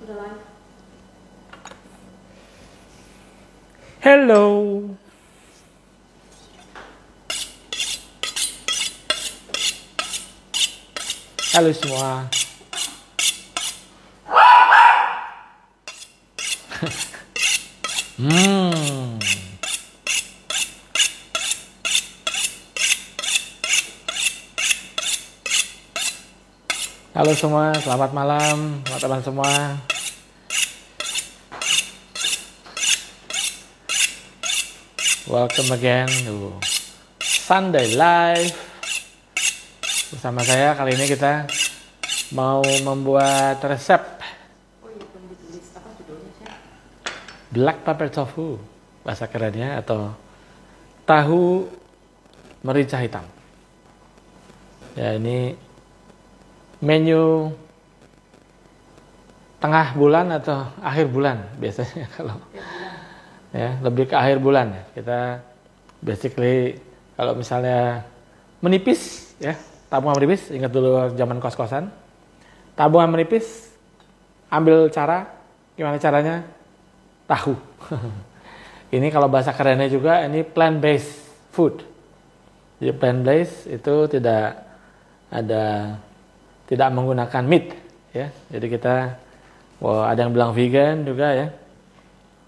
Udah live. Hello. Halo semua. Hmm. Halo semua, selamat malam teman-teman semua. Welcome again to Sunday Live. Bersama saya kali ini kita mau membuat resep Oh iya, belum ditulis apa judulnya sih? black pepper tofu, bahasa kerennya, atau tahu merica hitam. Ya, ini menu tengah bulan atau akhir bulan biasanya kalau ya lebih ke akhir bulan ya. Kita basically kalau misalnya menipis ya, tabungan menipis, ingat dulu zaman kos-kosan. Tabungan menipis, ambil cara, gimana caranya? Tahu. Ini kalau bahasa kerennya juga ini plant based food. Jadi plant based itu tidak menggunakan meat ya. Jadi kita ada yang bilang vegan juga ya.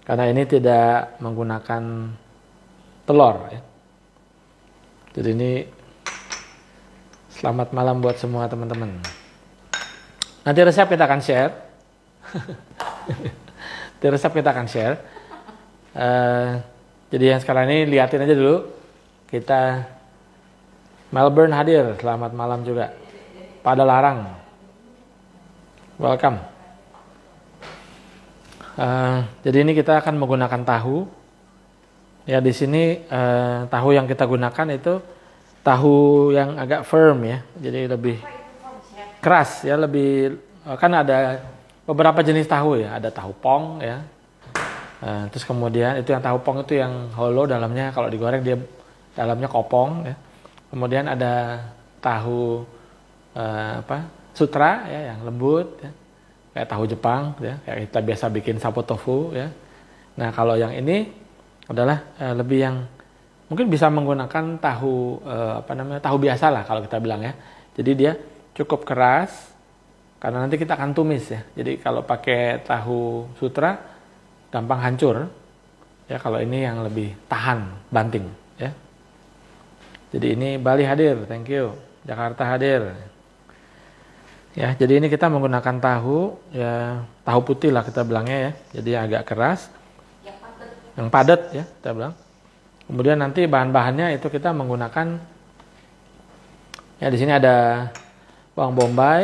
Karena ini tidak menggunakan telur ya. Jadi ini selamat malam buat semua teman-teman. Nanti resep kita akan share. Jadi yang sekarang ini liatin aja dulu. Kita Melbourne hadir, selamat malam juga. Pada Larang, welcome. Jadi ini kita akan menggunakan tahu. Ya di sini tahu yang kita gunakan itu tahu yang agak firm ya. Jadi lebih keras ya, lebih kan ada beberapa jenis tahu ya. Ada tahu pong ya. Terus kemudian itu yang tahu pong itu yang hollow, dalamnya kalau digoreng dia dalamnya kopong ya. Kemudian ada tahu sutra ya, yang lembut ya. Kayak tahu Jepang ya, kayak kita biasa bikin sapo tofu ya. Nah, kalau yang ini adalah lebih yang mungkin bisa menggunakan tahu tahu biasa lah kalau kita bilang ya. Jadi dia cukup keras karena nanti kita akan tumis ya. Jadi kalau pakai tahu sutra gampang hancur. Ya, kalau ini yang lebih tahan banting ya. Jadi ini Bali hadir, thank you. Jakarta hadir. Ya, jadi ini kita menggunakan tahu ya, tahu putih lah kita bilangnya ya. Jadi agak keras. Yang padat ya, kita bilang. Kemudian nanti bahan-bahannya itu kita menggunakan ya, di sini ada bawang bombay,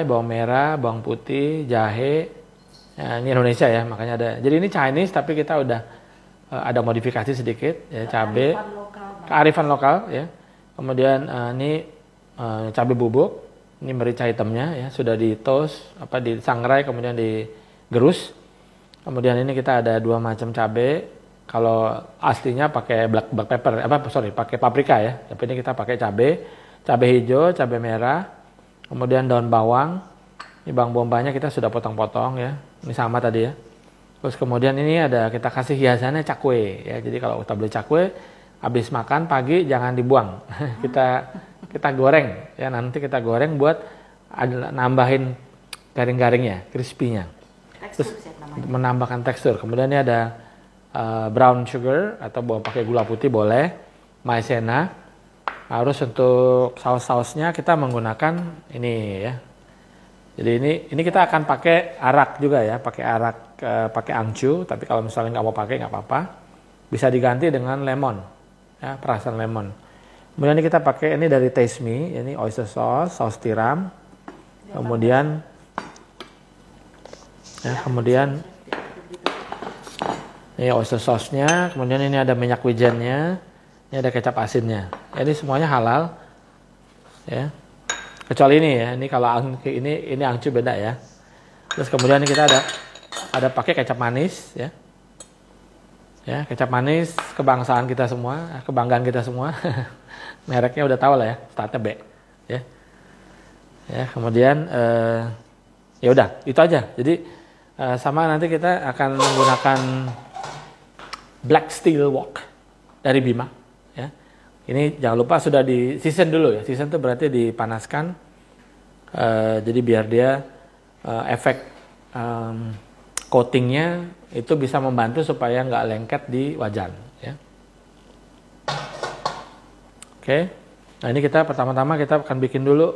bawang merah, bawang putih, jahe. Ya, ini Indonesia ya, makanya ada. Jadi ini Chinese tapi kita udah ada modifikasi sedikit ya, cabai. Kearifan lokal ya. Kemudian ini cabai bubuk, ini merica hitamnya ya, sudah di toast, disangrai kemudian digerus. Kemudian ini kita ada 2 macam cabai. Kalau aslinya pakai black pepper, pakai paprika ya. Tapi ini kita pakai cabai hijau, cabai merah, kemudian daun bawang. Ini bawang bombanya kita sudah potong-potong ya. Ini sama tadi ya. Terus kemudian ini ada kita kasih hiasannya cakwe ya. Jadi kalau kita beli cakwe, habis makan pagi jangan dibuang. kita goreng ya, nanti kita goreng buat nambahin garing-garingnya, crispy-nya. Terus menambahkan tekstur. Kemudian ini ada brown sugar atau pakai gula putih boleh, maizena. Harus untuk saus-sausnya kita menggunakan ini ya. Jadi ini kita akan pakai arak juga ya, pakai angcu. Tapi kalau misalnya nggak mau pakai nggak apa-apa, bisa diganti dengan lemon, ya, perasan lemon. Kemudian ini kita pakai ini dari Taste Me, ini oyster sauce, saus tiram. Kemudian ini oyster sauce-nya. Kemudian ini ada minyak wijennya, ini ada kecap asinnya. Ini semuanya halal, ya. Kecuali ini ya, ini kalau ini angcu beda ya. Terus kemudian kita ada pakai kecap manis ya. Ya, kecap manis kebangsaan kita semua, kebanggaan kita semua. Mereknya udah tahu lah ya, startnya B. Ya. Ya, kemudian Ya udah, itu aja. Jadi sama nanti kita akan menggunakan Black Steel Wok dari Bima. Ya. Ini jangan lupa sudah di season dulu ya. Season itu berarti dipanaskan. Jadi biar dia efek coatingnya itu bisa membantu supaya nggak lengket di wajan. Ya. Oke. Nah ini kita pertama-tama kita akan bikin dulu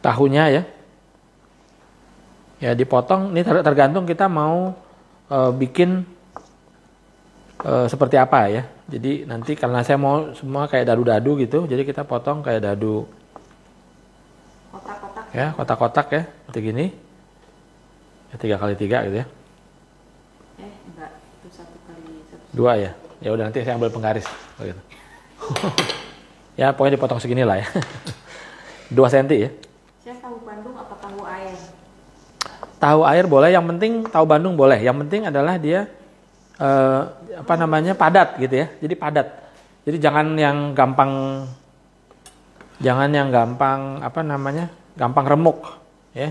tahunya ya. Ya dipotong. Ini tergantung kita mau bikin seperti apa ya. Jadi nanti karena saya mau semua kayak dadu-dadu gitu, jadi kita potong kayak dadu Kotak-kotak. ya, kotak-kotak ya, seperti gini. Ya, 3x3 gitu ya. Enggak, itu 1x1. 2 ya. Ya udah nanti saya ambil penggaris begitu. Ya pokoknya dipotong segini lah ya. 2 cm ya. Chef, tahu Bandung apa tahu air? Tahu air boleh, yang penting tahu Bandung boleh. Yang penting adalah dia padat gitu ya. Jadi padat. Jadi jangan yang gampang gampang remuk ya.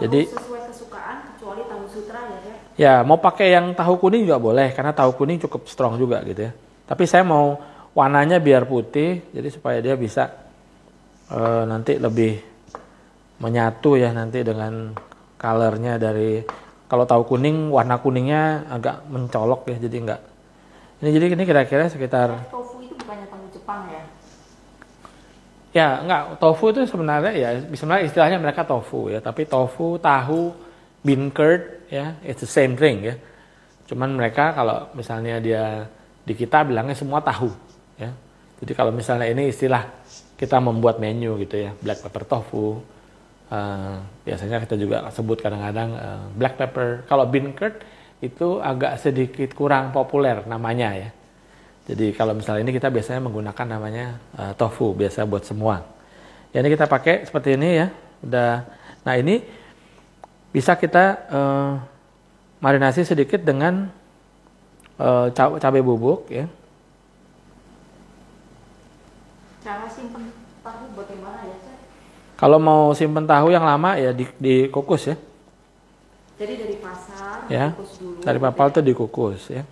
Jadi sesuai kesukaan kecuali tahu sutra ya, Chef. ya mau pakai yang tahu kuning juga boleh karena tahu kuning cukup strong juga gitu ya. Tapi saya mau warnanya biar putih jadi supaya dia bisa nanti lebih menyatu ya nanti dengan colornya dari kalau tahu kuning warna kuningnya agak mencolok ya jadi enggak. Ini kira-kira sekitar Tofu itu bukannya tahu Jepang ya? ya enggak, tofu itu sebenarnya istilahnya mereka tofu ya, tapi tofu, tahu, bean curd ya, it's the same thing ya. Cuman mereka kalau misalnya dia di kita bilangnya semua tahu ya. Jadi kalau misalnya ini istilah kita membuat menu gitu ya, black pepper tofu. Biasanya kita juga sebut kadang-kadang black pepper. Kalau bean curd itu agak sedikit kurang populer namanya ya. Jadi kalau misalnya ini kita biasanya menggunakan namanya tofu biasa buat semua. Ya ini kita pakai seperti ini ya. Udah. Nah ini bisa kita marinasi sedikit dengan cabai bubuk ya. Cara simpen tahu bagaimana ya, Chef? Kalau mau simpen tahu yang lama ya dikukus ya. Jadi dari pasar Ya. dikukus dulu. Dari papal tuh dikukus ya.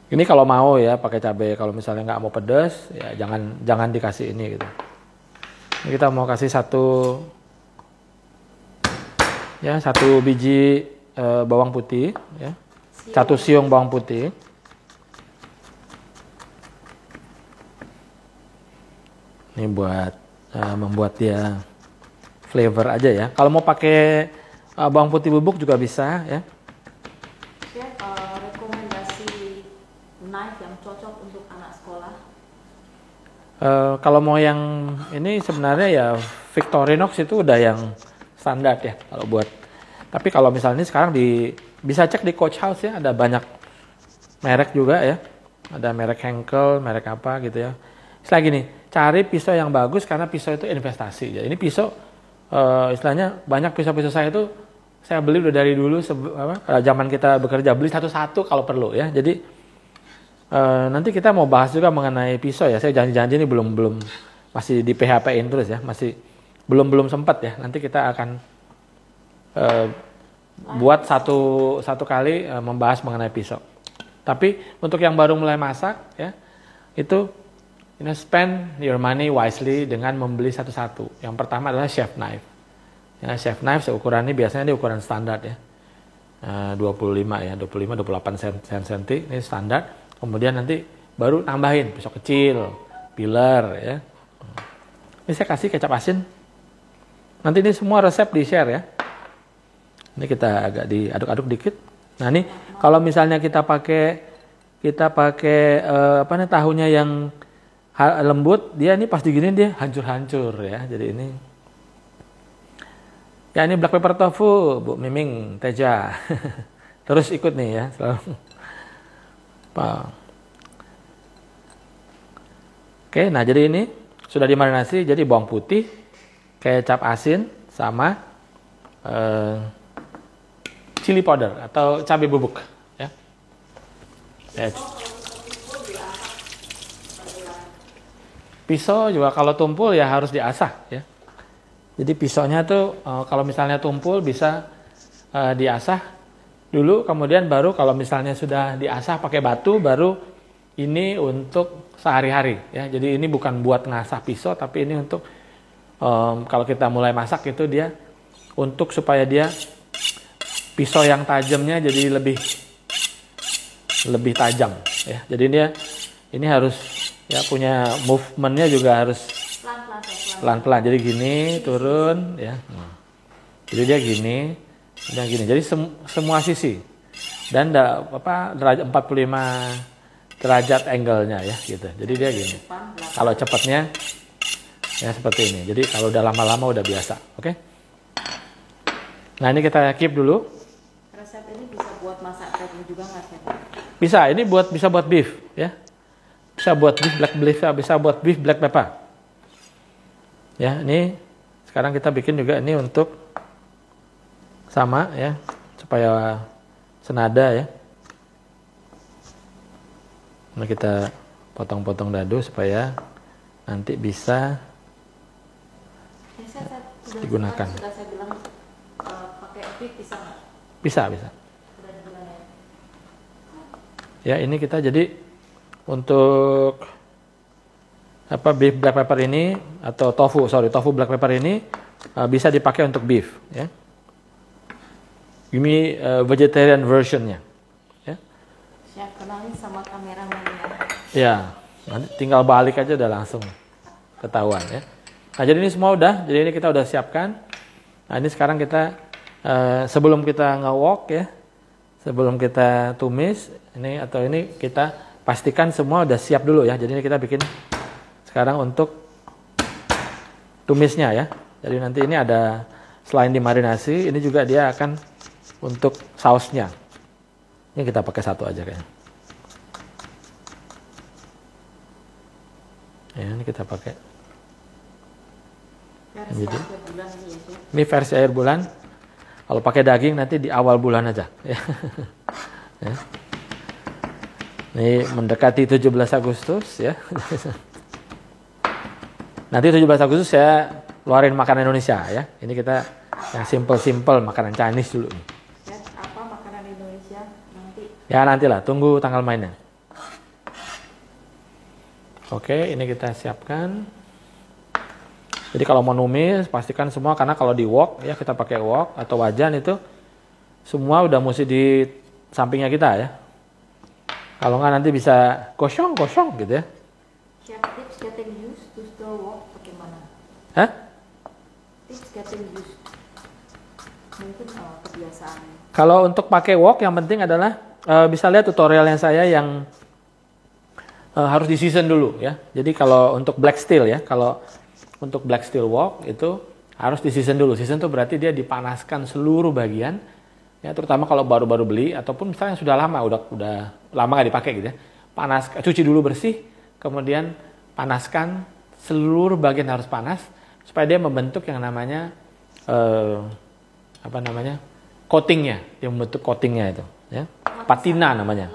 Ini kalau mau ya pakai cabai. Kalau misalnya nggak mau pedas ya jangan dikasih ini gitu. Ini kita mau kasih satu biji bawang putih ya. 1 siung bawang putih. Ini buat membuat dia flavor aja ya. Kalau mau pakai bawang putih bubuk juga bisa ya. Chef, rekomendasi knife yang cocok untuk anak sekolah? Kalau mau yang ini sebenarnya ya Victorinox itu udah yang standar ya kalau buat. Tapi kalau misalnya sekarang bisa cek di Coach House ya, ada banyak merek juga ya. Ada merek Henkel, merek apa gitu ya. Istilah gini, cari pisau yang bagus karena pisau itu investasi. Jadi ini pisau istilahnya banyak pisau-pisau saya itu saya beli udah dari dulu pada zaman kita bekerja beli satu-satu kalau perlu ya. Jadi nanti kita mau bahas juga mengenai pisau ya. Saya janji-janji ini belum masih di PHP-in terus ya, masih belum sempat ya. Nanti kita akan buat satu kali membahas mengenai pisau. Tapi untuk yang baru mulai masak ya, itu spend your money wisely dengan membeli satu-satu. Yang pertama adalah chef knife. Ya, chef knife seukuran ini biasanya ukuran standar ya. 25 ya, 28 cm ini standar. Kemudian nanti baru tambahin pisau kecil, peeler ya. Ini saya kasih kecap asin. Nanti ini semua resep di-share ya. Ini kita agak diaduk-aduk dikit. Nah, ini kalau misalnya kita pakai tahunya yang lembut, dia ini pas diginiin dia hancur-hancur ya. Jadi ini ya ini black pepper tofu, Bu Miming, Teja. Terus ikut nih ya, selalu. Oke, nah jadi ini sudah dimarinasi, jadi bawang putih, kecap asin, sama chili powder atau cabai bubuk. Ya. Pisau juga kalau tumpul ya harus diasah ya. Jadi pisaunya tuh kalau misalnya tumpul bisa diasah dulu, kemudian baru kalau misalnya sudah diasah pakai batu, baru ini untuk sehari-hari ya. Jadi ini bukan buat ngasah pisau, tapi ini untuk kalau kita mulai masak itu dia untuk supaya dia pisau yang tajamnya jadi lebih tajam ya. Jadi ini harus ya punya movementnya juga harus pelan-pelan. Jadi gini turun ya. Jadi dia gini dan gini. Jadi semua sisi dan derajat 45 derajat angle-nya ya gitu. Jadi dia gini. Kalau cepatnya ya seperti ini. Jadi kalau udah lama-lama udah biasa. Oke. Nah ini kita keep dulu. Resep ini bisa buat masak daging juga nggak sih? Bisa. Ini bisa buat beef ya. Bisa buat beef black beef, bisa buat beef black pepper. Ya, ini sekarang kita bikin juga ini untuk sama ya, supaya senada ya. Nah, kita potong-potong dadu supaya nanti bisa digunakan. Sudah saya bilang pakai beef bisa nggak? Bisa. Sudah dibilang Ya, ya. ini kita jadi untuk beef black pepper ini atau tofu black pepper ini bisa dipakai untuk beef ya. Ini vegetarian versionnya ya. Saya kenalin sama kameramen ya. Ya, nanti tinggal balik aja udah langsung ketahuan ya. Nah, jadi ini semua udah, jadi ini kita udah siapkan. Nah, ini sekarang kita sebelum kita nge-wok ya, sebelum kita tumis ini atau ini kita pastikan semua udah siap dulu ya. Jadi ini kita bikin sekarang untuk tumisnya ya. Jadi nanti ini ada selain dimarinasi, ini juga dia akan untuk sausnya. Ini kita pakai satu aja kayaknya. Ya, ini kita pakai. Versi akhir bulan ini ya. Ini versi akhir bulan. Kalau pakai daging nanti di awal bulan aja. Ya. Ya. Ini mendekati 17 Agustus ya. Nanti 17 Agustus saya keluarin makanan Indonesia ya. Ini kita yang simple makanan Chinese dulu. Ya, apa makanan Indonesia nanti? Ya nantilah, tunggu tanggal mainnya. Oke, ini kita siapkan. Jadi kalau mau numis pastikan semua, karena kalau di wok ya kita pakai wok atau wajan itu semua udah mesti di sampingnya kita ya. Kalau nggak nanti bisa kosong gitu ya. Chef, tips getting used to the wok bagaimana? Hah? Tips getting used. Mungkin kebiasaan. Kalau untuk pakai wok yang penting adalah bisa lihat tutorialnya saya yang harus di season dulu ya. Jadi kalau untuk black steel ya, kalau untuk black steel wok itu harus di season dulu. Season itu berarti dia dipanaskan seluruh bagian. Ya, terutama kalau baru-baru beli ataupun misalnya sudah lama udah lama nggak dipakai gitu ya, cuci dulu bersih, kemudian panaskan seluruh bagian harus panas supaya dia membentuk yang namanya coatingnya, dia membentuk coatingnya itu ya, patina namanya,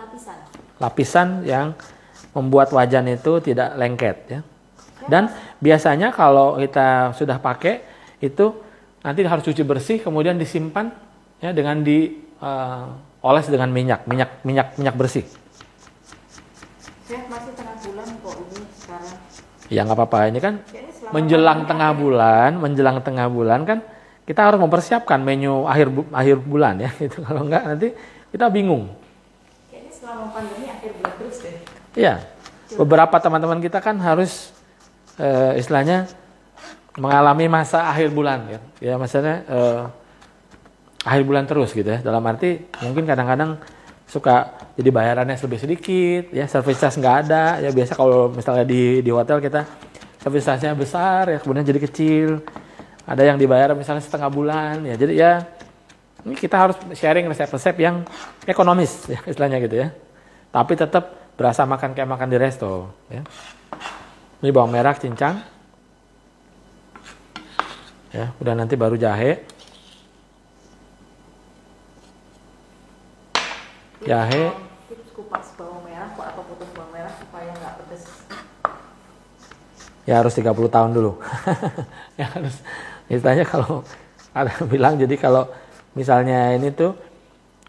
lapisan yang membuat wajan itu tidak lengket ya. Dan biasanya kalau kita sudah pakai itu nanti harus cuci bersih kemudian disimpan ya dengan dioles dengan minyak bersih. Saya masih tengah bulan kok ini sekarang. Ya nggak apa-apa, ini kan menjelang tengah bulan kan kita harus mempersiapkan menu akhir bulan ya. Itu kalau nggak nanti kita bingung. Kayaknya selama pandemi akhir bulan terus deh. Iya, beberapa teman-teman kita kan harus istilahnya mengalami masa akhir bulan ya. Ya maksudnya akhir bulan terus gitu ya. Dalam arti mungkin kadang-kadang suka jadi bayarannya lebih sedikit ya, service charge nggak ada ya. Biasa kalau misalnya di hotel kita service charge-nya besar ya, kemudian jadi kecil. Ada yang dibayar misalnya setengah bulan ya. Jadi ya ini kita harus sharing resep-resep yang ekonomis ya istilahnya gitu ya. Tapi tetap berasa makan kayak makan di resto ya. Ini bawang merah cincang. Ya, udah nanti baru jahe. Jahe. Tips kupas bawang merah atau potong bawang merah supaya nggak pedes. Ya harus 30 tahun dulu. Ya harus. Misalnya kalau ada bilang, jadi kalau misalnya ini tuh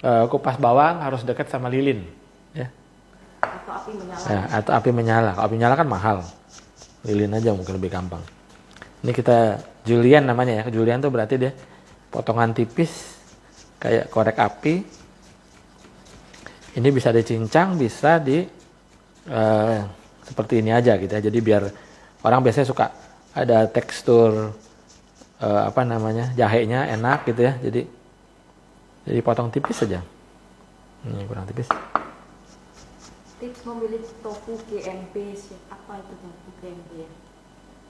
kupas bawang harus dekat sama lilin, ya. Atau api menyala. Ya, atau api menyala. Kalau api menyala kan mahal. Lilin aja mungkin lebih gampang. Ini kita julienne namanya ya. Julienne tuh berarti dia potongan tipis kayak korek api. Ini bisa dicincang, bisa di seperti ini aja gitu ya. Jadi biar orang biasanya suka ada tekstur jahenya enak gitu ya. Jadi potong tipis saja. Ini kurang tipis. Tips memilih tofu GMP, apa itu tofu GMP ya?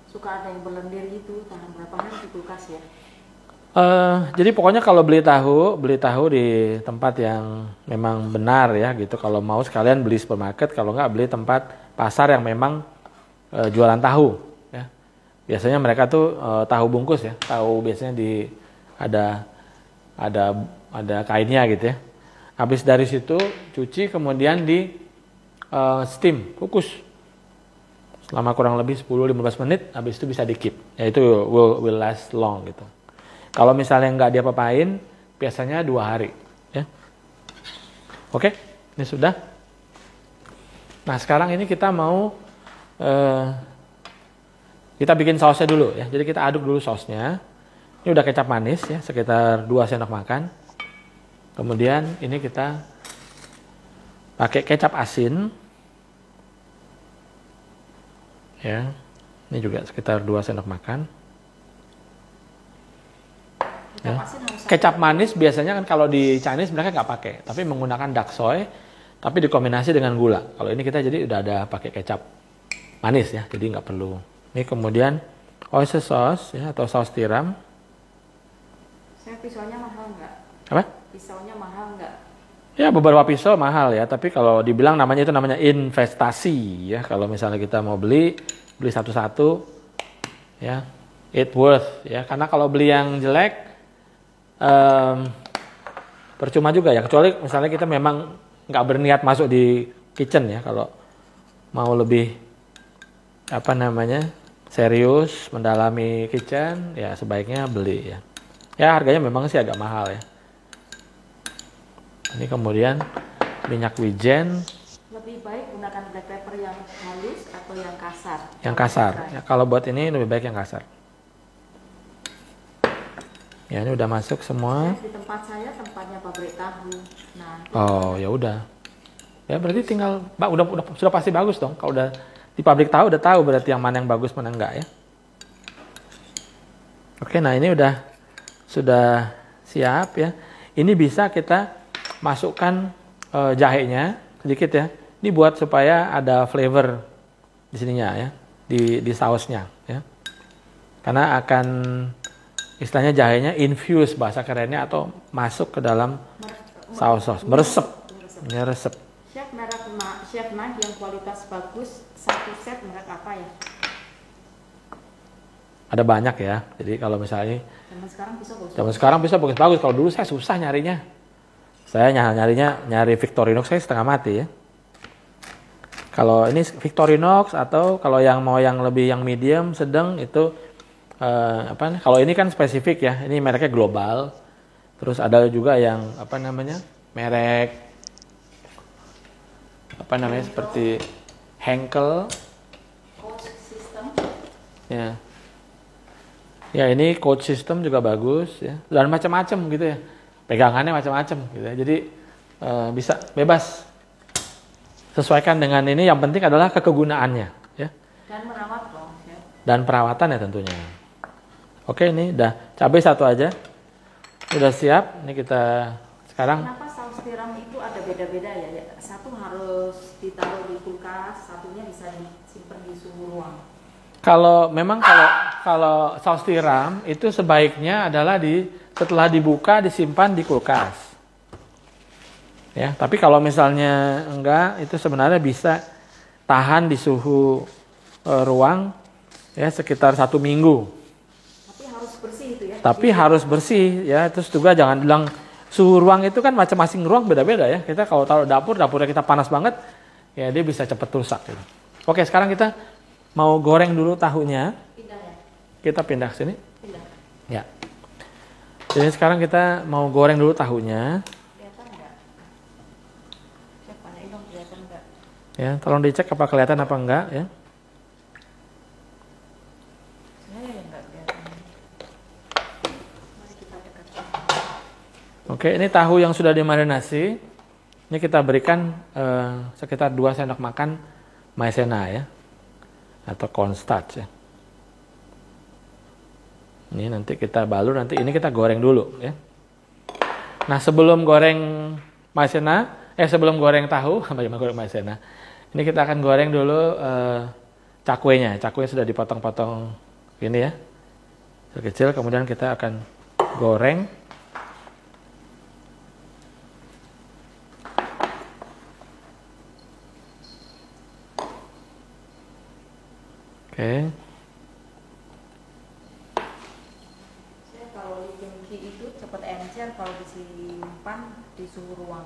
Suka ada yang berlendir gitu, tahan berapa hari di kulkas ya? Jadi pokoknya kalau beli tahu di tempat yang memang benar ya gitu. Kalau mau sekalian beli supermarket, kalau nggak beli tempat pasar yang memang jualan tahu. Ya. Biasanya mereka tuh tahu bungkus ya, tahu biasanya ada kainnya gitu ya. Habis dari situ cuci, kemudian di steam, kukus selama kurang lebih 10-15 menit. Habis itu bisa di keep. Ya itu will last long gitu. Kalau misalnya nggak diapa-apain, biasanya 2 hari. Ya. Oke, ini sudah. Nah sekarang ini kita mau kita bikin sausnya dulu ya. Jadi kita aduk dulu sausnya. Ini udah kecap manis ya, sekitar 2 sendok makan. Kemudian ini kita pakai kecap asin. Ya, ini juga sekitar 2 sendok makan. Ya. Kecap manis biasanya kan kalau di Chinese mereka nggak pakai, tapi menggunakan dark soy, tapi dikombinasi dengan gula. Kalau ini kita jadi udah ada pakai kecap manis ya, jadi nggak perlu. Ini kemudian oyster sauce ya, atau saus tiram. Saya pisaunya mahal nggak? Apa? Pisaunya mahal nggak? Ya beberapa pisau mahal ya, tapi kalau dibilang namanya itu namanya investasi ya. Kalau misalnya kita mau beli satu-satu ya, it worth ya. Karena kalau beli yang jelek percuma juga ya, kecuali misalnya kita memang nggak berniat masuk di kitchen ya. Kalau mau lebih serius mendalami kitchen ya, sebaiknya beli ya. Ya harganya memang sih agak mahal ya. Ini kemudian minyak wijen. Lebih baik gunakan black pepper yang halus atau yang kasar? Yang kasar. Ya, kalau buat ini lebih baik yang kasar. Ya ini udah masuk semua. Di tempat saya tempatnya pabrik tahu. Nah. Oh ya udah. Ya berarti tinggal, sudah pasti bagus dong. Kalau udah di pabrik tahu udah tahu berarti yang mana yang bagus mana enggak ya. Oke, nah ini sudah siap ya. Ini bisa kita masukkan jahenya sedikit ya. Ini buat supaya ada flavor di sininya ya, di sausnya ya. Karena akan istilahnya jahenya infuse bahasa kerennya, atau masuk ke dalam saus, meresep. Chef Knife yang kualitas bagus, satu set merek apa ya? Ada banyak ya. Jadi kalau misalnya zaman sekarang bisa bagus-bagus. Kalau dulu saya susah nyarinya. Saya nyari Victorinox saya setengah mati ya. Kalau ini Victorinox, atau kalau yang mau yang lebih yang medium, sedang itu kalau ini kan spesifik ya. Ini mereknya global. Terus ada juga yang merek seperti Henkel. Coach System. Ya. Ya ini Coach System juga bagus ya. Dan macam-macam gitu ya. Pegangannya macam-macam gitu ya. Jadi bisa bebas. Sesuaikan dengan ini, yang penting adalah kegunaannya ya. Dan merawat dong ya. Dan perawatan ya tentunya. Oke, ini udah cabai satu aja. Udah siap. Ini kita sekarang. Kenapa saus tiram itu ada beda-beda ya? Satu harus ditaruh di kulkas, satunya bisa disimpan di suhu ruang. Kalau saus tiram itu sebaiknya adalah setelah dibuka disimpan di kulkas. Ya, tapi kalau misalnya enggak, itu sebenarnya bisa tahan di suhu ruang ya sekitar 1 minggu. Tapi harus bersih itu ya. Tapi harus bersih ya. Terus juga jangan bilang suhu ruang itu kan masing-masing ruang beda-beda ya. Kita kalau taruh dapurnya kita panas banget, ya dia bisa cepat rusak gitu. Oke, sekarang kita mau goreng dulu tahunya. Pindah ya? Kita pindah ke sini. Pindah. Ya. Jadi sekarang kita mau goreng dulu tahunya. Kelihatan nggak? Siapa nih dong, kelihatan nggak? Ya, tolong dicek apa kelihatan apa enggak ya. Nggak kelihatan. Mari kita dekatkan. Oke, ini tahu yang sudah dimarinasi. Ini kita berikan sekitar 2 sendok makan maizena ya. Atau cornstarch ya. Ini nanti kita balur, nanti ini kita goreng dulu ya. Nah, sebelum goreng maizena, sebelum goreng tahu, bagaimana goreng maizena. Ini kita akan goreng dulu cakwenya. Cakwenya sudah dipotong-potong gini ya. Kecil, kemudian kita akan goreng. Oke. Saya kalau di tangki itu cepat encer, kalau disimpan di suhu ruang.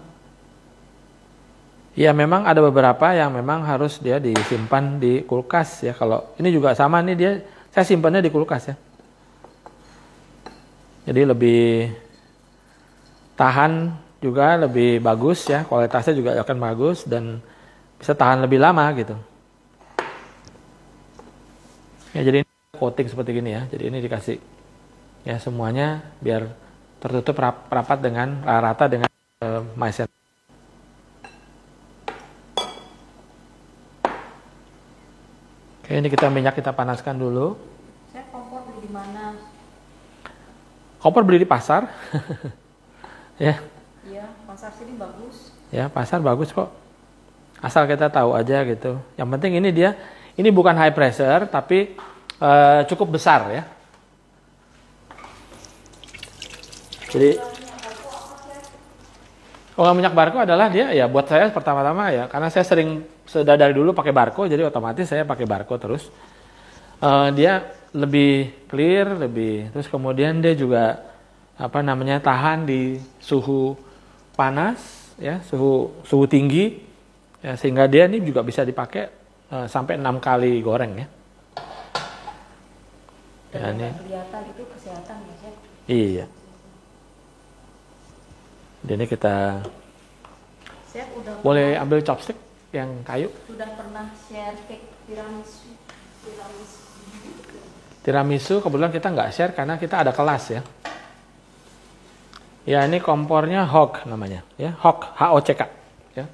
Ya, memang ada beberapa yang memang harus dia disimpan di kulkas ya. Kalau ini juga sama nih, dia saya simpannya di kulkas ya. Jadi lebih tahan juga, lebih bagus ya, kualitasnya juga akan bagus dan bisa tahan lebih lama gitu. Ya, jadi ini coating seperti gini ya. Jadi ini dikasih ya semuanya biar tertutup rapat dengan rata dengan maizena. Oke, ini minyak kita panaskan dulu. Saya kompor beli di mana? Kompor beli di pasar. Ya. Iya, pasar sini bagus. Ya, pasar bagus kok. Asal kita tahu aja gitu. Yang penting ini bukan high pressure tapi cukup besar ya. Jadi kalau minyak barco adalah dia ya buat saya pertama-tama ya, karena saya sudah dari dulu pakai barco, jadi otomatis saya pakai barco terus. Dia lebih clear, terus kemudian dia juga tahan di suhu panas ya, suhu tinggi ya, sehingga dia ini juga bisa dipakai sampai 6 kali goreng ya. Dan ya, kelihatan itu kesehatan ya, Chef. Iya. Jadi kita boleh ambil chopstick yang kayu. Sudah pernah share cake tiramisu. Tiramisu kebetulan kita nggak share karena kita ada kelas ya. Ya, ini kompornya Hok namanya ya, Hok, HOCK ya.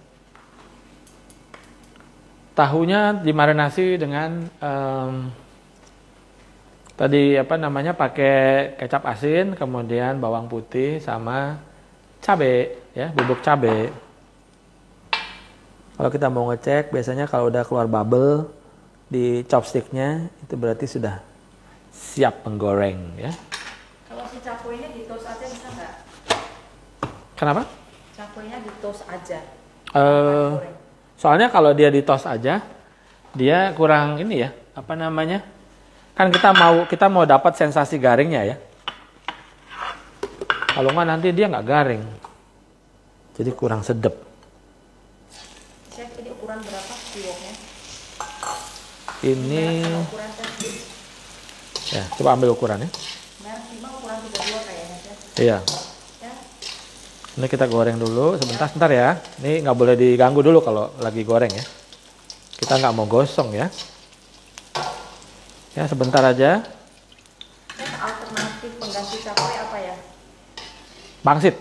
Tahunya dimarinasi dengan tadi pakai kecap asin, kemudian bawang putih sama cabai ya, bubuk cabai. Kalau kita mau ngecek, biasanya kalau udah keluar bubble di chopsticknya, itu berarti sudah siap menggoreng ya. Kalau si cakwenya di toast aja bisa nggak? Kenapa? Cakwenya di toast aja. Soalnya kalau dia di toast aja, dia kurang ini ya, kan kita mau dapat sensasi garingnya ya. Kalau nggak nanti dia nggak garing, jadi kurang sedap. Chef, ini ukuran berapa piwoknya? Ini ukuran ya, coba ambil ukurannya. Merek 5 ukuran 32 kayaknya, Chef. Iya. Ya. Ini kita goreng dulu sebentar ya. Ini nggak boleh diganggu dulu kalau lagi goreng ya. Kita nggak mau gosong ya. Ya, sebentar aja. Alternatif pengganti cakwe apa ya? Pangsit.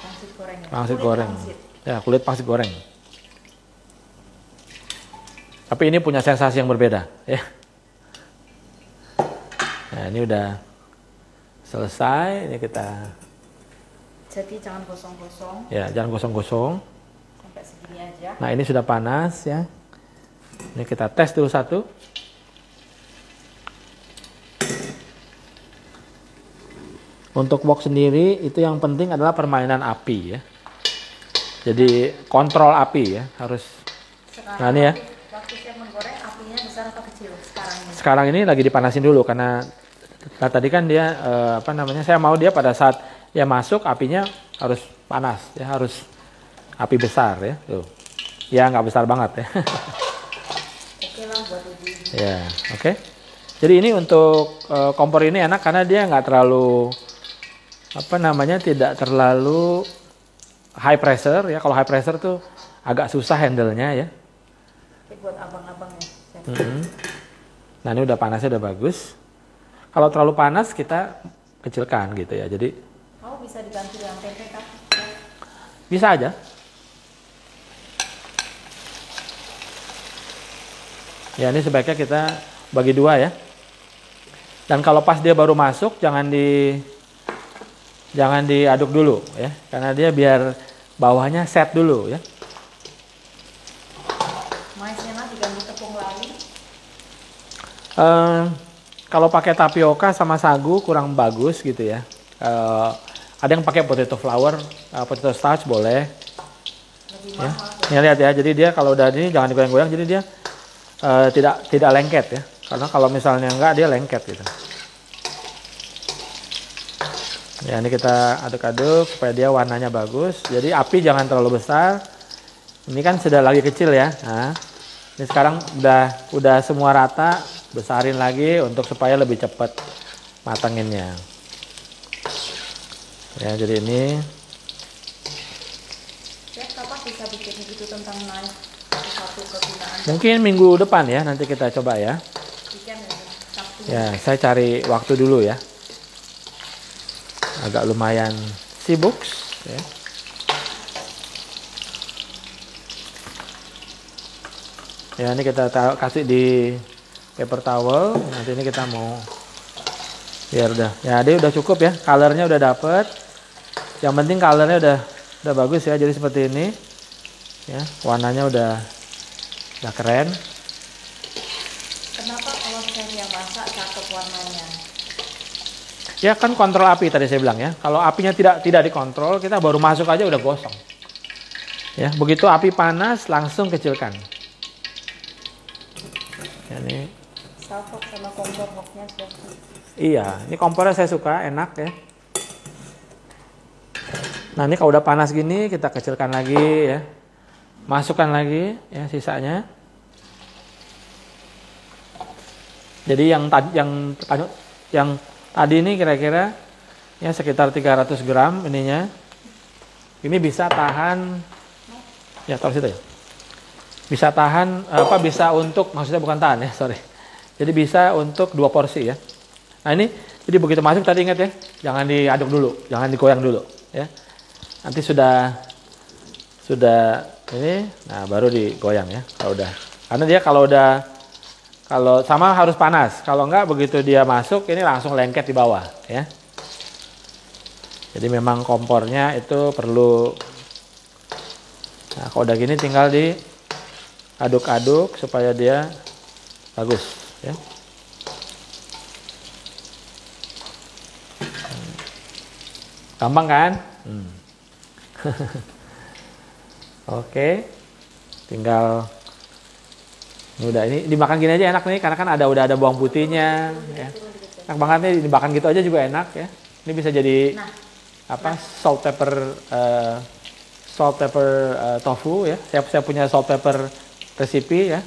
Pangsit goreng ya? Pangsit Kulit goreng. pangsit. Ya, kulit pangsit goreng. Tapi ini punya sensasi yang berbeda ya. Nah, ini udah selesai. Ini kita. Jadi jangan gosong-gosong. Ya, jangan gosong-gosong. Sampai segini aja. Nah, ini sudah panas ya. Ini kita tes dulu satu. Untuk wok sendiri itu yang penting adalah permainan api ya. Jadi kontrol api ya harus. Nah, ini ya. Waktu saya menggoreng apinya besar atau kecil sekarang ini? Sekarang ini lagi dipanasin dulu karena tadi kan dia saya mau dia pada saat dia masuk apinya harus panas ya, harus api besar ya. Tuh. Ya nggak besar banget ya. Oke lah, Ya, oke. Jadi ini untuk kompor ini enak karena dia nggak terlalu apa namanya, tidak terlalu high pressure ya. Kalau high pressure tuh agak susah handle-nya ya. Buat abang-abang ya. Nah ini udah panasnya udah bagus. Kalau terlalu panas kita kecilkan gitu ya. Jadi Bisa diganti dengan tempe kah? bisa aja. Ya ini sebaiknya kita bagi dua ya. Dan kalau pas dia baru masuk jangan diaduk dulu ya, karena dia biar bawahnya set dulu ya. Maiznya nanti diganti tepung lagi. Kalau pakai tapioka sama sagu kurang bagus gitu ya. Ada yang pakai potato flour, potato starch boleh. Lebih Ya. mahal. Ini lihat ya, jadi dia kalau udah ini jangan digoyang-goyang, jadi dia tidak lengket ya. Karena kalau misalnya enggak dia lengket gitu. Ya ini kita aduk-aduk supaya dia warnanya bagus. Jadi api jangan terlalu besar. Ini kan sudah lagi kecil ya. Nah, ini sekarang udah semua rata, besarin lagi untuk supaya lebih cepat matanginnya. Ya jadi ini. Ya, kapan bisa bikin gitu tentang naik satu kegunaan Mungkin minggu depan ya, nanti kita coba ya. weekend ya, Sabtu. Ya, saya cari waktu dulu ya. Agak lumayan sibuk ya. Ya, ini kita kasih di paper towel. Nanti ini kita mau biar udah. Ya, dia udah cukup ya. Colornya udah dapet. Yang penting colornya udah bagus ya. Jadi seperti ini. Ya, warnanya udah keren. Kenapa kalau chef yang masak cakep warnanya? Ya kan kontrol api tadi saya bilang ya. Kalau apinya tidak dikontrol, kita baru masuk aja udah gosong. Ya, begitu api panas langsung kecilkan. Ya, ini. Salfok sama kompor hoknya sudah. Iya, ini kompornya saya suka, enak ya. Nah ini kalau udah panas gini kita kecilkan lagi ya. Masukkan lagi ya sisanya. Jadi yang tadi ini kira-kira ya sekitar 300 gram ininya. Ini bisa tahan ya, taruh situ ya. Bisa tahan bisa untuk, maksudnya bukan tahan ya, sorry. Jadi bisa untuk 2 porsi ya. Nah ini jadi begitu masuk tadi ingat ya, jangan diaduk dulu, jangan digoyang dulu ya. Nanti sudah ini, nah baru digoyang ya kalau udah. Karena dia kalau sama harus panas. Kalau enggak begitu dia masuk ini langsung lengket di bawah ya. Jadi memang kompornya itu perlu. Nah, kalau udah gini tinggal diaduk-aduk supaya dia bagus ya. Gampang kan? Oke. Tinggal ini udah, ini dimakan gini aja enak nih karena kan udah ada bawang putihnya ya. Enak banget nih dimakan gitu aja juga enak ya. Ini bisa jadi salt pepper tofu ya. Saya punya salt pepper resipi ya.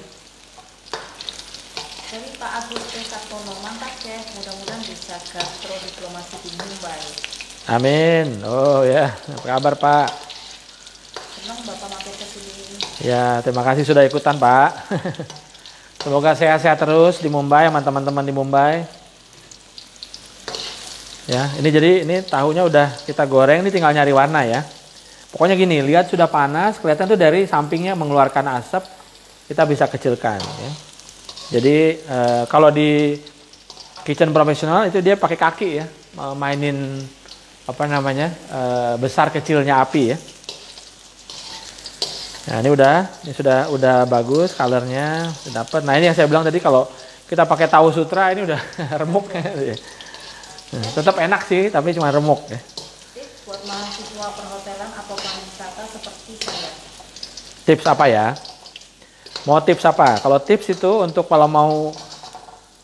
Jadi Pak Agus Saptono, mantap chef, mudah-mudahan bisa gastro diplomasi di Mumbai. Amin. Oh ya, apa kabar Pak? Senang Bapak mampir ke sini. Ya, terima kasih sudah ikutan Pak. Semoga sehat-sehat terus di Mumbai sama teman-teman di Mumbai. Ya, ini jadi ini tahunya udah kita goreng, ini tinggal nyari warna ya. Pokoknya gini, lihat sudah panas, kelihatan tuh dari sampingnya mengeluarkan asap, kita bisa kecilkan ya. Jadi kalau di kitchen profesional itu dia pakai kaki ya, mainin besar kecilnya api ya. Nah ini sudah bagus, colornya sudah dapat. Nah ini yang saya bilang tadi kalau kita pakai tahu sutra ini udah remuk ya. Tetap enak sih, tapi cuma remuk ya. Tips buat mahasiswa perhotelan atau pariwisata seperti saya. Tips apa ya? Mau tips apa? Kalau tips itu untuk kalau mau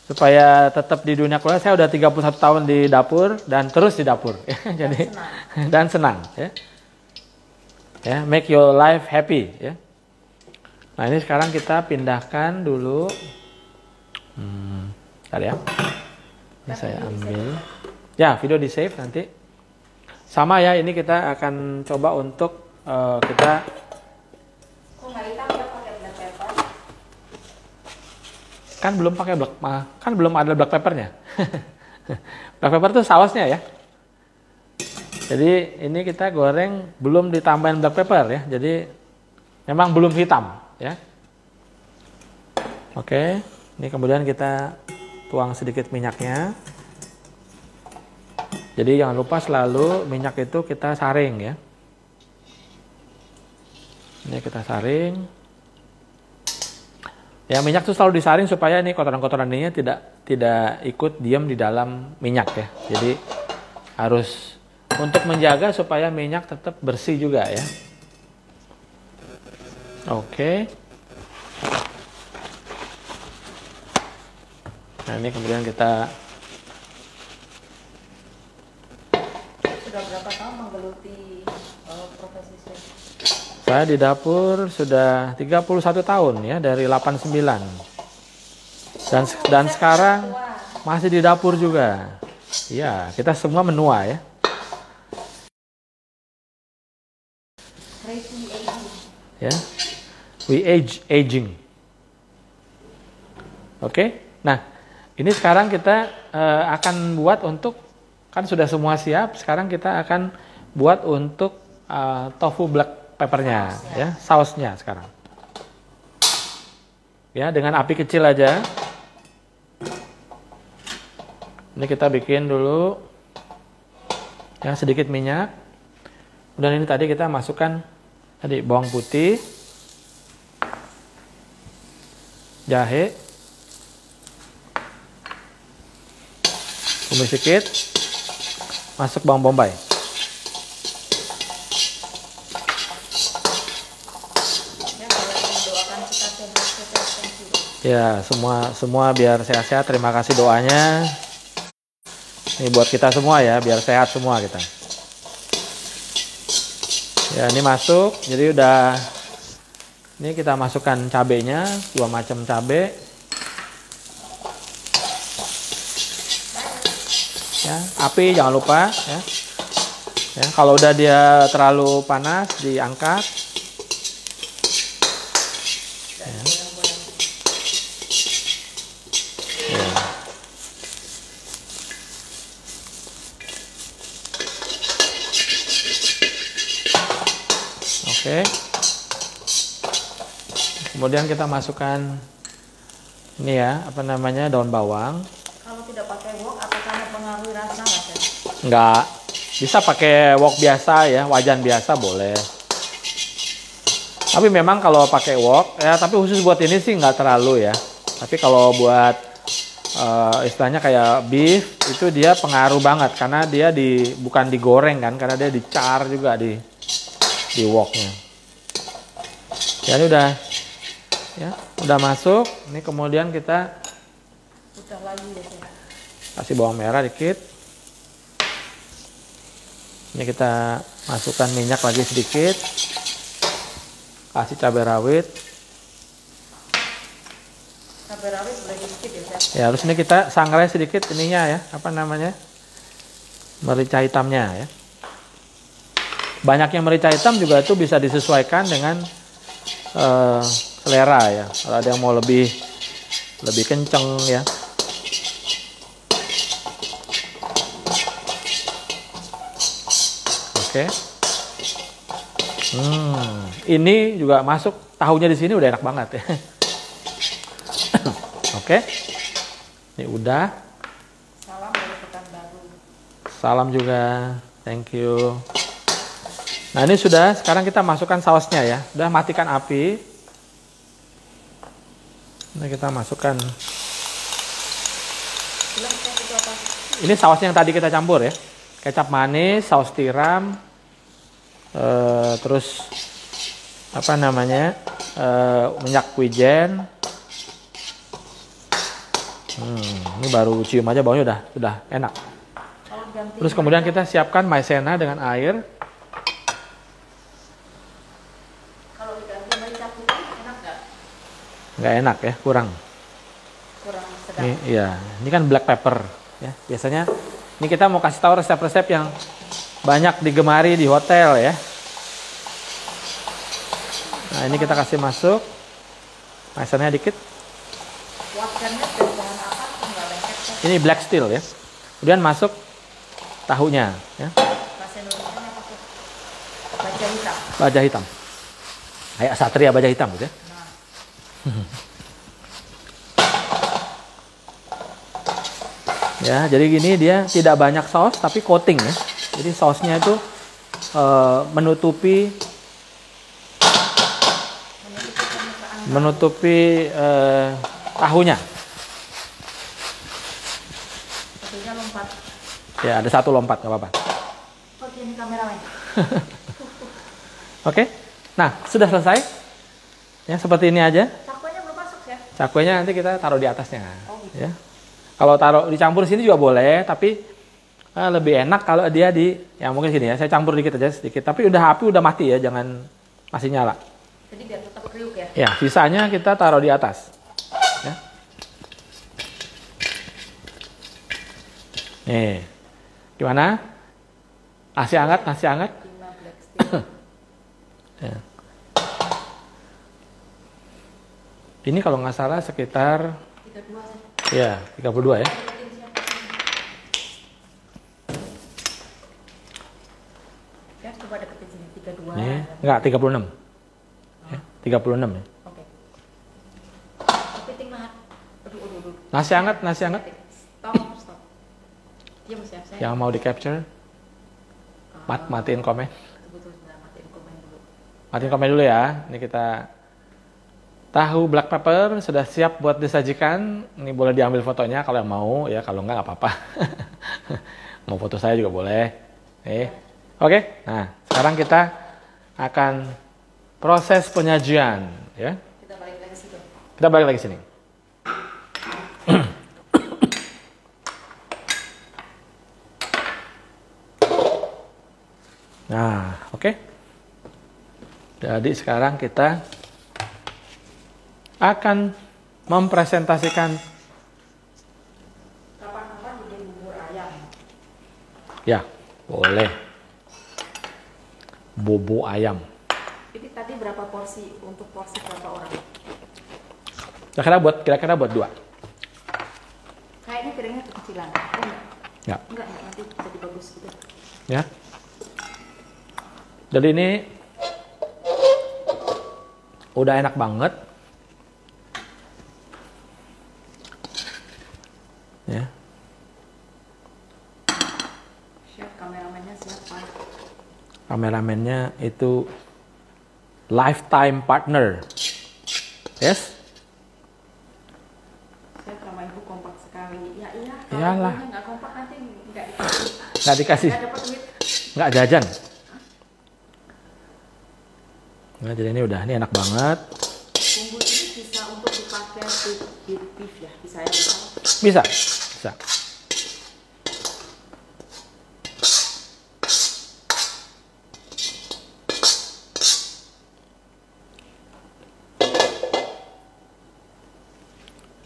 supaya tetap di dunia kuliner, saya udah 31 tahun di dapur dan terus di dapur. Jadi dan senang ya. Ya, make your life happy ya. Nah, ini sekarang kita pindahkan dulu. Bentar ya. Ini saya ambil. Ya, video di save nanti. Sama ya, ini kita akan coba untuk kita. Kok nggak hitam ya pakai black pepper? Kan belum pakai kan belum ada black peppernya. Black pepper itu sausnya ya. Jadi ini kita goreng belum ditambahin black pepper ya. Jadi memang belum hitam ya. Oke, ini kemudian kita tuang sedikit minyaknya. Jadi jangan lupa selalu minyak itu kita saring ya. Ini kita saring. Ya, minyak itu selalu disaring supaya ini kotoran-kotoran ini tidak ikut diam di dalam minyak ya. Jadi harus untuk menjaga supaya minyak tetap bersih juga ya. Oke. Nah, ini kemudian kita. Sudah berapa tahun menggeluti profesi chef? Saya di dapur sudah 31 tahun ya, dari 89. Dan sekarang masih di dapur juga. Iya, kita semua menua ya. Ya. We aging. Oke. Nah, ini sekarang kita akan buat untuk, kan sudah semua siap, sekarang kita akan buat untuk tofu black peppernya ya, sausnya sekarang. Ya, dengan api kecil aja. Ini kita bikin dulu ya, sedikit minyak. Dan ini tadi kita masukkan tadi bawang putih, jahe, tumis sedikit, masuk bawang bombay. Ya, semua biar sehat-sehat. Terima kasih doanya. Ini buat kita semua ya, biar sehat semua kita. Ya, ini masuk. Jadi udah. Ini kita masukkan cabenya, 2 macam cabai. Ya, api jangan lupa ya. Ya, kalau udah dia terlalu panas diangkat. Ya. Ya. Oke. Kemudian kita masukkan ini ya, apa namanya, daun bawang. Kalau tidak pakai wok, apakah mempengaruhi rasa nggak, Chef? Enggak, bisa pakai wok biasa ya, wajan biasa boleh. Tapi memang kalau pakai wok ya, tapi khusus buat ini sih nggak terlalu ya. Tapi kalau buat istilahnya kayak beef itu dia pengaruh banget karena dia bukan digoreng kan, karena dia dicar juga di woknya. Ya, ini udah masuk. Ini kemudian kita Putar lagi ya, Chef. kasih bawang merah dikit. Ini kita masukkan minyak lagi sedikit. Kasih cabai rawit. Cabai rawit boleh dikit ya, Chef. Ya, harus ini kita sangrai sedikit ininya ya, apa namanya? Merica hitamnya ya. Banyaknya merica hitam juga itu bisa disesuaikan dengan selera ya. Kalau ada yang mau lebih kenceng ya. Oke. Ini juga masuk tahunya di sini udah enak banget ya. Oke. Ini udah. Salam dari Pekanbaru. Salam juga. Thank you. Nah, ini sudah. Sekarang kita masukkan sausnya ya. Udah matikan api. Nah, kita masukkan. Bilang, Chef, itu apa? Ini sausnya yang tadi kita campur ya. Kecap manis, saus tiram, terus apa namanya, minyak wijen. Ini baru cium aja baunya udah enak. Kalau ganti Terus kemudian kita siapkan maizena dengan air. kalau diganti merica putih enak nggak? Nggak enak ya, kurang. Kurang sedap. Iya, ini kan black pepper ya. Biasanya ini kita mau kasih tahu resep-resep yang banyak digemari di hotel ya. Nah, ini kita kasih masuk. Maizena dikit. Wajannya dari bahan apa? Enggak lengket. Ini black steel ya. Kemudian masuk tahunya ya. Bahasa Indonesia apa tuh? Baja hitam. Baja hitam. Kayak satria baja hitam gitu ya. Nah, Ya, jadi gini dia tidak banyak saus tapi coating ya. Jadi sausnya itu menutupi tahunya. satunya lompat. Ya, ada satu lompat nggak apa-apa. Oh, ini kameramen. Oke. Nah, sudah selesai. Ya, seperti ini aja. Cakwanya belum masuk ya? Cakwenya nanti kita taruh di atasnya. Oh, gitu. Ya. Kalau taruh dicampur sini juga boleh, tapi lebih enak kalau dia ya mungkin sini ya. Saya campur dikit aja sedikit. Tapi api udah mati ya, jangan masih nyala. Jadi biar tetap kriuk ya? Ya, sisanya kita taruh di atas. Ya. Nih, gimana? Nasi hangat, nasi hangat. 5 black steel. Ya. Ini kalau nggak salah sekitar 32 saja. ya 32 ya. Ya, coba deketin sini 32. Nih, enggak 36. Ya, 36 ya. Oke. Kepiting lahat. Aduh. Nasi hangat, nasi hangat. Stop. Diam siap saya. Yang mau di capture, matiin komen. Tunggu sebentar, matiin komen dulu. Matiin komen dulu ya. Ini kita tahu black pepper sudah siap buat disajikan. Ini boleh diambil fotonya kalau yang mau ya, kalau enggak apa-apa. Mau foto saya juga boleh. Oke. Nah, sekarang kita akan proses penyajian ya. Kita balik lagi situ. Kita balik lagi sini. Nah, oke. Jadi sekarang kita akan mempresentasikan Kapan-kapan bikin bubur ayam. ya, boleh. Bobo ayam. Ini tadi berapa porsi untuk porsi berapa orang? Kira-kira buat 2. Kayaknya piringnya kekecilan. Oh, enggak. Ya. Enggak, nanti jadi bagus gitu. Ya. Jadi ini udah enak banget. Ya. Chef, kameramennya siapa? Kameramennya itu lifetime partner. Yes? Chef, sama ibu kompak sekali. Ya iya. Iyalah. Kalau nggak kompak nanti nggak dikasih. Nggak dikasih. Nggak dapat duit. Nggak jajan. Nah, jadi ini enak banget. Bumbu ini bisa untuk dipakai di beef ya? Bisa ya? Bisa.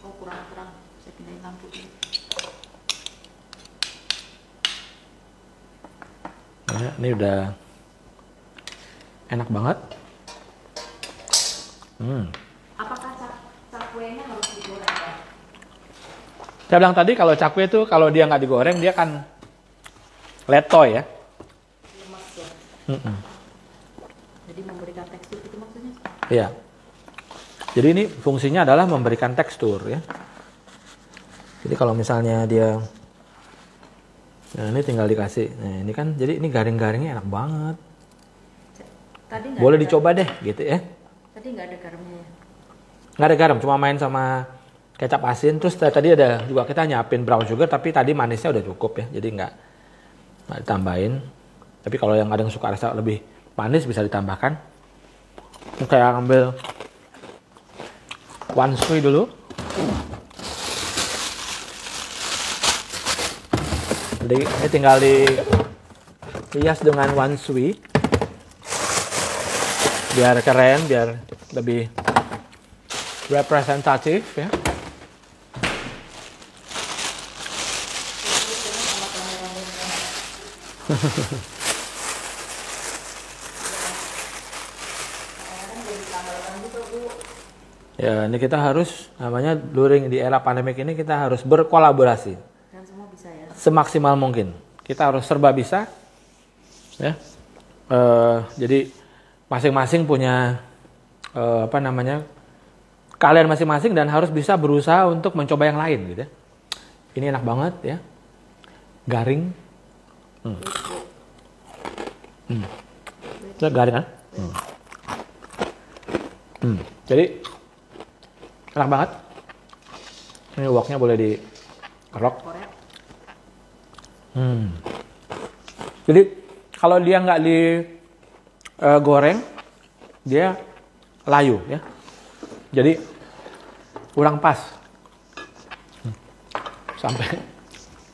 Oh, kurang. Saya pindahin lampu dulu. Nah, ini udah enak banget. Apakah cakwenya harus digoreng ya? Saya bilang tadi kalau cakwe itu kalau dia nggak digoreng dia kan letoy ya. Lemas ya. Jadi memberikan tekstur itu maksudnya? Iya. Jadi ini fungsinya adalah memberikan tekstur ya. Jadi kalau misalnya dia, nah ini tinggal dikasih. Nah ini kan jadi ini garing-garingnya enak banget. Tadi nggak Boleh ada dicoba deh gitu ya. Tadi nggak ada garamnya. Nggak ada garam, cuma main sama kecap asin. Terus tadi ada juga kita nyiapin brown sugar, tapi tadi manisnya udah cukup ya. Jadi nggak ditambahin. Tapi kalau yang kadang suka rasa lebih manis bisa ditambahkan. Kayak ambil wanshui dulu. Jadi ini tinggal dihias dengan wanshui. Biar keren, biar lebih representatif ya. Ya, ini kita harus, namanya luring di era pandemik ini kita harus berkolaborasi. Dan semua bisa ya. Semaksimal mungkin. Kita harus serba bisa. Ya. Jadi masing-masing punya kalian masing-masing dan harus bisa berusaha untuk mencoba yang lain gitu ya. Ini enak banget ya. Garing. Garing kan? Jadi enak banget. Ini woknya boleh dikerok. Jadi kalau dia nggak digoreng, dia layu ya. Jadi kurang pas.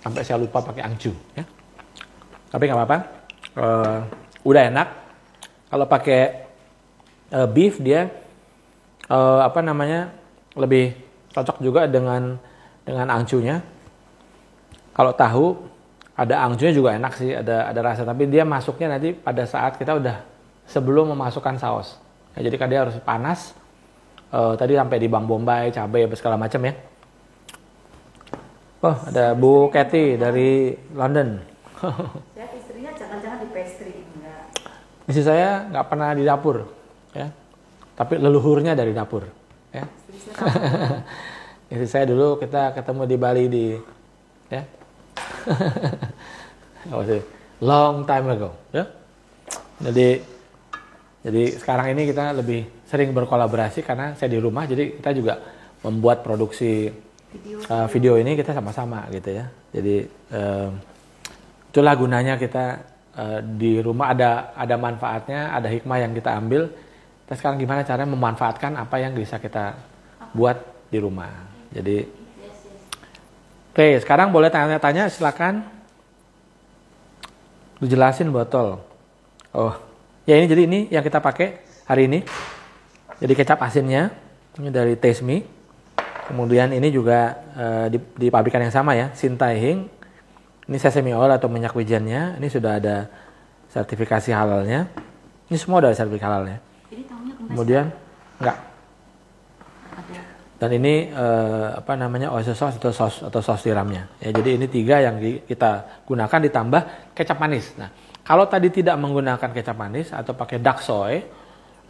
Sampai saya lupa pakai angcu ya. Tapi nggak apa-apa. Udah enak. Kalau pakai beef dia lebih cocok juga dengan angcunya. Kalau tahu ada angcunya juga enak sih, ada rasa, tapi dia masuknya nanti pada saat kita udah sebelum memasukkan saus. Ya, jadi kan dia harus panas. Tadi sampai di bawang bombay, cabai, segala macam ya. Oh, ada Bu Kathy dari London. Ya, istrinya jangan-jangan di pastry enggak. Istri saya nggak pernah di dapur, ya. Tapi leluhurnya dari dapur, ya. Istri saya dulu kita ketemu di Bali ya. Long time ago, ya. Jadi sekarang ini kita lebih sering berkolaborasi karena saya di rumah, jadi kita juga membuat produksi video ini kita sama-sama gitu ya. Jadi itulah gunanya kita di rumah, ada manfaatnya, ada hikmah yang kita ambil. Kita sekarang gimana caranya memanfaatkan apa yang bisa kita buat di rumah. Jadi oke, sekarang boleh tanya-tanya, silakan. Dijelasin botol. Oh, ya ini jadi ini yang kita pakai hari ini. Jadi kecap asinnya ini dari Taste Me. Kemudian ini juga di pabrikan yang sama ya, Shin Tai Hing. Ini sesame oil atau minyak wijennya. Ini sudah ada sertifikasi halalnya. Ini semua udah ada sertifikasi halalnya. Ini tahunya kempes. Kemudian enggak. Ada. Dan ini oyster sauce atau saus tiramnya. Ya, jadi ini 3 yang kita gunakan ditambah kecap manis. Nah, kalau tadi tidak menggunakan kecap manis atau pakai dark soy,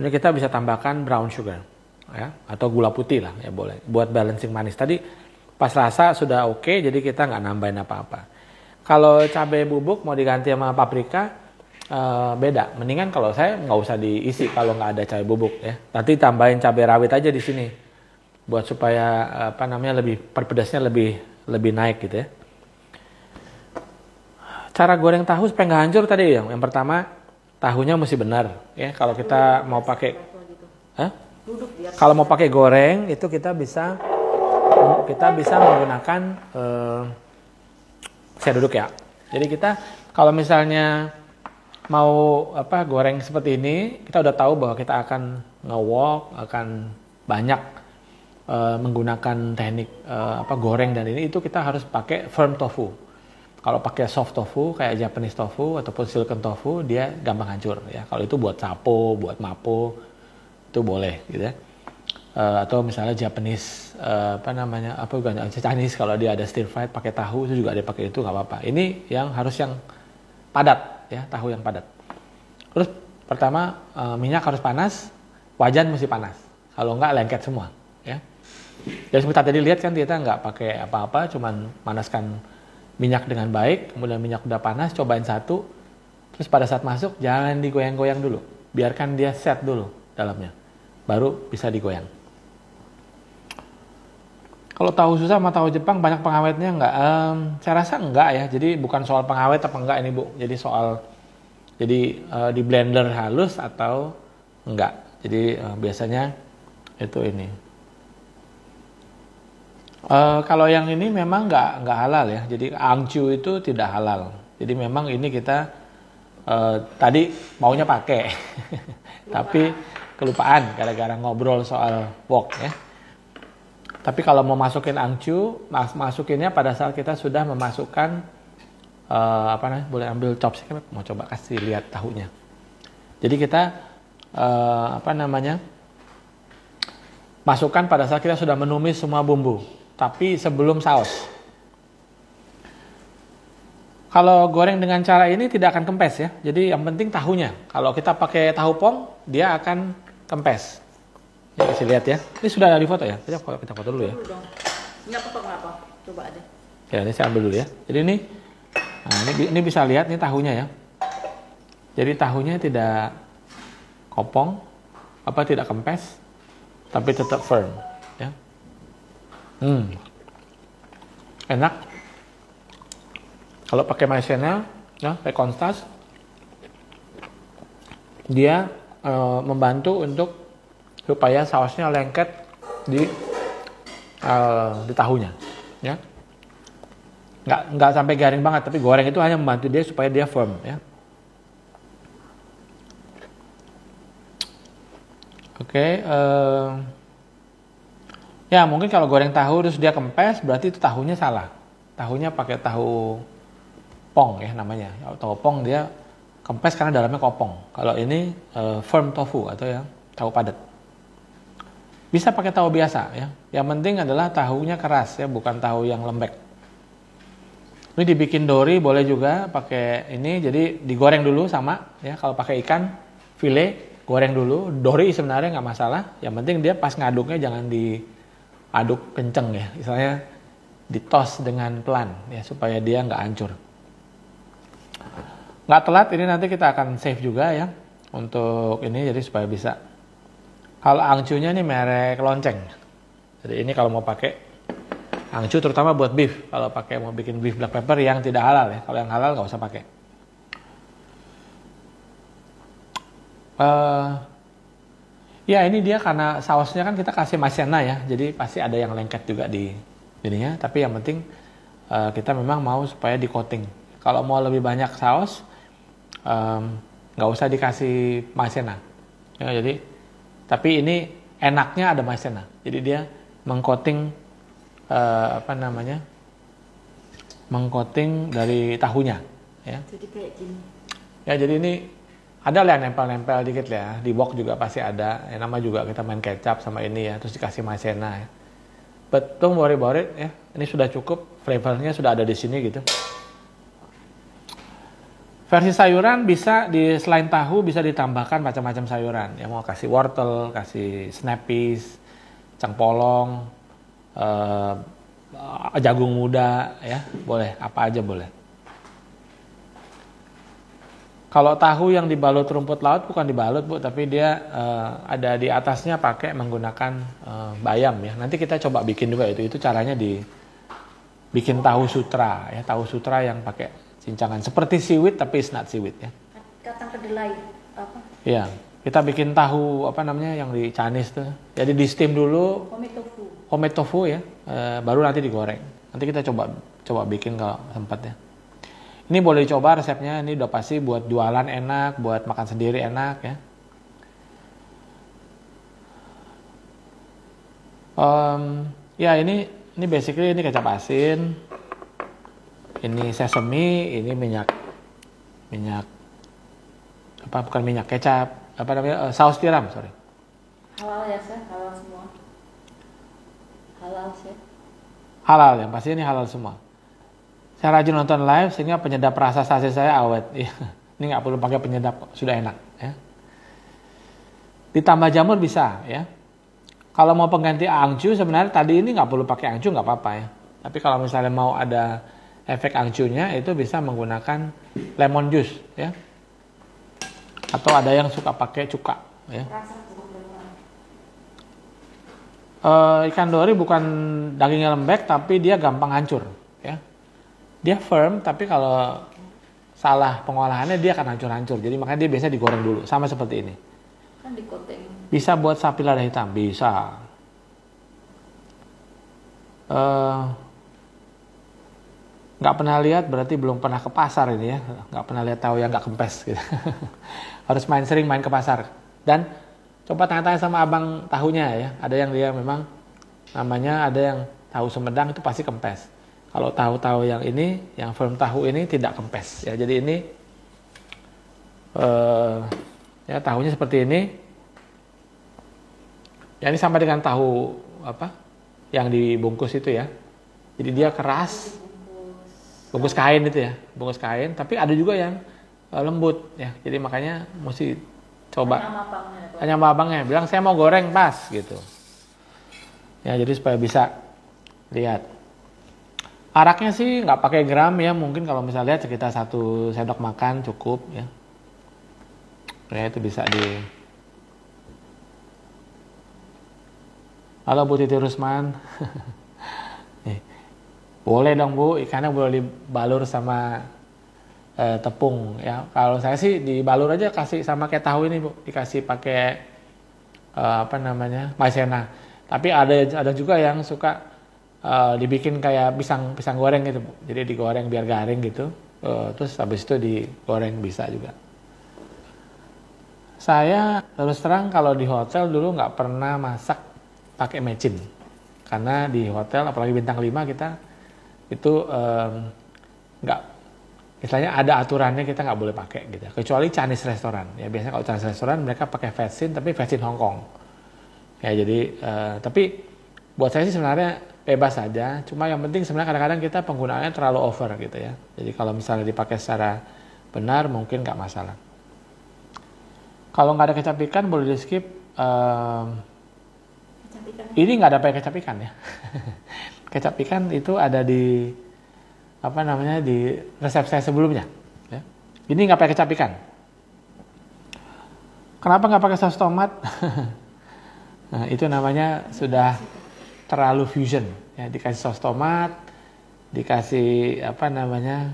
ini kita bisa tambahkan brown sugar, ya, atau gula putih lah, ya boleh. Buat balancing manis. Tadi pas rasa sudah oke, jadi kita nggak nambahin apa-apa. Kalau cabai bubuk mau diganti sama paprika, beda. Mendingan kalau saya nggak usah diisi kalau nggak ada cabai bubuk, ya. Nanti tambahin cabai rawit aja di sini. Buat supaya lebih pedasnya lebih naik gitu ya. Cara goreng tahu supaya nggak hancur tadi yang pertama, tahunya mesti benar ya. Kalau kita mau pakai kalau mau pakai goreng itu kita bisa menggunakan saya duduk ya. Jadi kita kalau misalnya mau goreng seperti ini, kita udah tahu bahwa kita akan nge-wok, akan banyak menggunakan teknik goreng, dan ini itu kita harus pakai firm tofu. Kalau pakai soft tofu kayak Japanese tofu ataupun silken tofu, dia gampang hancur ya. Kalau itu buat sapo, buat mapo itu boleh gitu ya. Atau misalnya Japanese Chinese, kalau dia ada stir fried pakai tahu itu juga ada pakai, itu nggak apa-apa. Ini yang harus yang padat ya, tahu yang padat. Terus pertama minyak harus panas, wajan mesti panas. Kalau nggak lengket semua ya. Jadi seperti tadi lihat kan kita nggak pakai apa-apa, cuman manaskan minyak dengan baik, kemudian minyak udah panas, cobain satu, terus pada saat masuk jangan digoyang-goyang dulu, biarkan dia set dulu dalamnya, baru bisa digoyang. Kalau tahu susah sama tahu Jepang banyak pengawetnya nggak? Saya rasa enggak ya, jadi bukan soal pengawet apa enggak ini Bu, jadi soal di blender halus atau enggak. Jadi biasanya itu ini. Kalau yang ini memang nggak halal ya, jadi angcu itu tidak halal. Jadi memang ini kita tadi maunya pakai, tapi kelupaan gara-gara ngobrol soal wok ya. Tapi kalau mau masukin angcu, masukinnya pada saat kita sudah memasukkan apa namanya, boleh ambil chopstick, mau coba kasih lihat tahunya. Jadi kita apa namanya, masukkan pada saat kita sudah menumis semua bumbu, tapi sebelum saus. Kalau goreng dengan cara ini tidak akan kempes ya. Jadi yang penting tahunya. Kalau kita pakai tahu pong, dia akan kempes. Ya, kasih lihat ya. Ini sudah ada di foto ya. Kita foto dulu ya. Nggak apa-apa. Coba aja. Ya, ini saya ambil dulu ya. Jadi ini, nah ini bisa lihat nih tahunya ya. Jadi tahunya tidak kopong, tidak kempes, tapi tetap firm. Ya. Enak. Kalau pakai maizena, ya, pakai Constas, dia membantu untuk supaya sausnya lengket di tahunya, ya. Nggak sampai garing banget, tapi goreng itu hanya membantu dia supaya dia firm, ya. Oke, ya mungkin kalau goreng tahu terus dia kempes, berarti itu tahunya salah. Tahunya pakai tahu pong ya namanya. Tahu pong dia kempes karena dalamnya kopong. Kalau ini firm tofu atau ya tahu padat. Bisa pakai tahu biasa ya. Yang penting adalah tahunya keras ya, bukan tahu yang lembek. Ini dibikin dori boleh juga pakai ini. Jadi digoreng dulu sama ya. Kalau pakai ikan file goreng dulu. Dori sebenarnya nggak masalah. Yang penting dia pas ngaduknya jangan diaduk kenceng ya. Misalnya ditos dengan pelan ya supaya dia nggak hancur. Nggak telat, ini nanti kita akan save juga ya untuk ini, jadi supaya bisa. Kalau angcunya ini merek lonceng. Jadi ini kalau mau pakai angcu terutama buat beef. Kalau pakai mau bikin beef black pepper yang tidak halal ya. Kalau yang halal nggak usah pakai. Ya ini dia karena sausnya kan kita kasih maizena ya. Jadi pasti ada yang lengket juga di ininya. Tapi yang penting kita memang mau supaya di coating. Kalau mau lebih banyak saus, nggak usah dikasih maizena. Ya, jadi, tapi ini enaknya ada maizena. Jadi dia mengcoating mengcoating dari tahunya. Ya. Jadi kayak gini. Ya jadi ini ada lah yang nempel-nempel dikit ya. Di wok juga pasti ada. Yang nama juga kita main kecap sama ini ya. Terus dikasih maizena ya. But don't worry about it ya. Ini sudah cukup. Flavornya sudah ada di sini gitu. Versi sayuran bisa selain tahu bisa ditambahkan macam-macam sayuran. Ya mau kasih wortel, kasih snap peas, cengpolong, jagung muda, ya boleh, apa aja boleh. Kalau tahu yang dibalut rumput laut bukan dibalut bu, tapi dia ada di atasnya pakai menggunakan bayam ya. Nanti kita coba bikin juga itu caranya bikin tahu sutra ya, tahu sutra yang pakai cincangan seperti seaweed tapi it's not seaweed ya. Kacang kedelai apa? Iya, kita bikin tahu apa namanya yang di Chinese tuh. Jadi di steam dulu. Homemade tofu ya, baru nanti digoreng. Nanti kita coba bikin kalau sempat ya. Ini boleh dicoba resepnya. Ini udah pasti buat jualan enak, buat makan sendiri enak ya. Ya ini basically ini kecap asin. Ini sesame, ini minyak apa bukan minyak kecap, apa namanya saus tiram, sorry. Halal ya sih, halal semua. Halal sih. Halal yang pasti ini halal semua. Saya rajin nonton live sehingga penyedap rasa saset saya awet. Ini nggak perlu pakai penyedap, sudah enak. Ya. Ditambah jamur bisa ya. Kalau mau pengganti angcu sebenarnya tadi ini nggak perlu pakai angcu nggak apa-apa ya. Tapi kalau misalnya mau ada efek angcunya itu bisa menggunakan lemon juice ya. Atau ada yang suka pakai cuka ya. Ikan dori bukan dagingnya lembek tapi dia gampang hancur ya. Dia firm tapi kalau salah pengolahannya dia akan hancur-hancur. Jadi makanya dia biasa digoreng dulu sama seperti ini. Kan di-coating. Bisa buat sapi lada hitam, bisa. Nggak pernah lihat berarti belum pernah ke pasar ini ya. Nggak pernah lihat tahu yang nggak kempes gitu. Harus sering main ke pasar. Dan coba tanya-tanya sama abang tahunya ya. Ada yang dia memang namanya ada yang tahu Sumedang itu pasti kempes. Kalau tahu-tahu yang ini, yang firm tahu ini tidak kempes ya. Jadi ini ya tahunya seperti ini. Ya ini sama dengan tahu apa? Yang dibungkus itu ya. Jadi dia keras. Bungkus kain itu ya, bungkus kain. Tapi ada juga yang lembut ya. Jadi makanya mesti coba. Hanya sama abangnya. Bilang saya mau goreng pas gitu. Ya jadi supaya bisa lihat. Araknya sih nggak pakai gram ya, mungkin kalau misalnya lihat sekitar 1 sendok makan cukup ya. Ya itu bisa di. Halo Bu Titi Rusman. Boleh dong Bu, ikannya boleh dibalur sama tepung ya. Kalau saya sih dibalur aja, kasih sama kayak tahu ini Bu, dikasih pakai apa namanya maizena. Tapi ada juga yang suka dibikin kayak pisang goreng gitu Bu. Jadi digoreng biar garing gitu. Terus habis itu digoreng bisa juga. Saya terus terang kalau di hotel dulu nggak pernah masak pakai mecin. Karena di hotel apalagi bintang 5 kita itu nggak, istilahnya ada aturannya kita nggak boleh pakai gitu. Kecuali Chinese restoran. Ya biasanya kalau Chinese restoran mereka pakai vetsin, tapi vetsin Hong Kong. Ya jadi tapi buat saya sih sebenarnya bebas saja, cuma yang penting sebenarnya kadang-kadang kita penggunaannya terlalu over gitu ya. Jadi kalau misalnya dipakai secara benar mungkin nggak masalah. Kalau nggak ada kecap ikan boleh di skip. Ini nggak ada pakai kecap ikan ya. Kecap ikan itu ada di apa namanya di resep saya sebelumnya. Ya. Ini nggak pakai kecap ikan. Kenapa nggak pakai saus tomat? Nah, itu namanya sudah terlalu fusion ya, dikasih saus tomat, dikasih apa namanya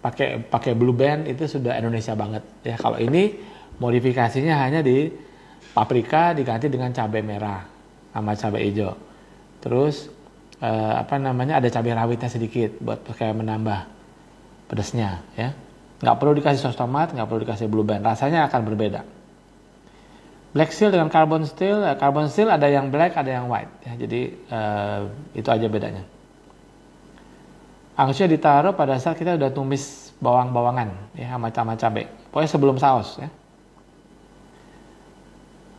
pakai blue band, itu sudah Indonesia banget ya. Kalau ini modifikasinya hanya di paprika diganti dengan cabai merah sama cabai hijau, terus apa namanya ada cabai rawitnya sedikit buat kayak menambah pedasnya ya. Nggak perlu dikasih saus tomat, nggak perlu dikasih blue band, rasanya akan berbeda. Black seal dengan carbon steel ada yang black, ada yang white ya. Jadi itu aja bedanya. Angsunya ditaruh pada saat kita udah tumis bawang-bawangan ya sama cabai. Pokoknya sebelum saus ya.